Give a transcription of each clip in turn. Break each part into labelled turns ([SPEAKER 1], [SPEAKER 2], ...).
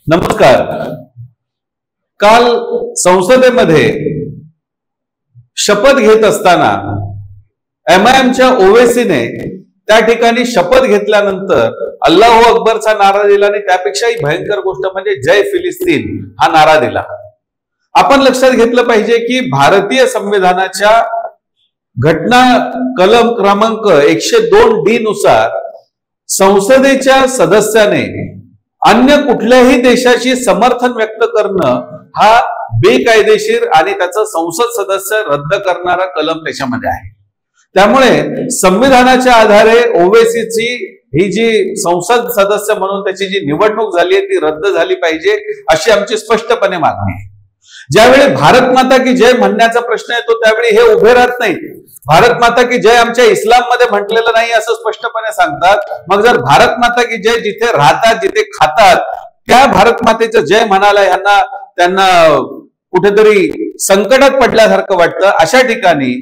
[SPEAKER 1] नमस्कार। काल संसदेमध्ये शपथ घेत असताना एमआयएमच्या ओवेसीने त्या ठिकाणी शपथ घेतल्यानंतर अल्लाहू अकबरचा नारा दिला आणि त्यापेक्षाही भयंकर गोष्ट म्हणजे जय फिलिस्तीन हा नारा दिला। आपण लक्षात घेतलं पाहिजे की भारतीय संविधानाच्या घटना कलम क्रमांक 102D नुसार संसदेच्या सदस्याने अन्य कुठल्याही देशाची समर्थन व्यक्त करणं हा बेकायदेशीर आणि त्याचं संसद सदस्य रद्द करणारा कलम त्याच्यामध्ये आहे। त्यामुळे संविधानाच्या आधारे ओवेसीची ही जी संसद सदस्य म्हणून त्याची जी निवडणूक झाली आहे ती रद्द झाली पाहिजे अशी आमची स्पष्टपणे मागणी आहे। ज्यावेळी भारत माता की जय म्हणण्याचा प्रश्न येतो त्यावेळी हे उभे राहत नाही। भारत माता की जय आमच्या इस्लाम मध्ये म्हटलेलं नाही असं स्पष्टपणे सांगतात। मग जर भारत माता की जय जिथे राहतात जिथे खातात त्या भारत मातेचं जय म्हणायला यांना त्यांना कुठेतरी संकटात पडल्यासारखं वाटतं। अशा ठिकाणी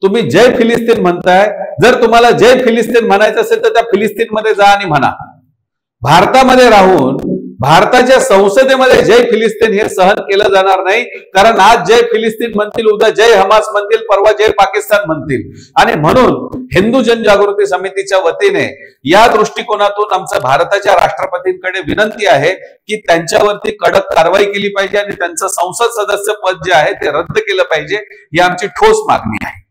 [SPEAKER 1] तुम्ही जय फिलिस्तीन म्हणताय, जर तुम्हाला जय फिलिस्तीन म्हणायचं असेल तर त्या फिलिस्तीनमध्ये जा आणि म्हणा। भारतामध्ये राहून भारताच्या संसदेमध्ये जय फिलिस्तीन हे सहन केलं जाणार नाही, कारण आज जय फिलिस्तीन म्हणतील, उद्या जय हमास म्हणतील, परवा जय पाकिस्तान म्हणतील। आणि म्हणून हिंदू जनजागृती समितीच्या वतीने या दृष्टिकोनातून आमचं भारताच्या राष्ट्रपतींकडे विनंती आहे की त्यांच्यावरती कडक कारवाई केली पाहिजे आणि त्यांचं संसद सदस्य पद जे आहे ते रद्द केलं पाहिजे, ही आमची ठोस मागणी आहे।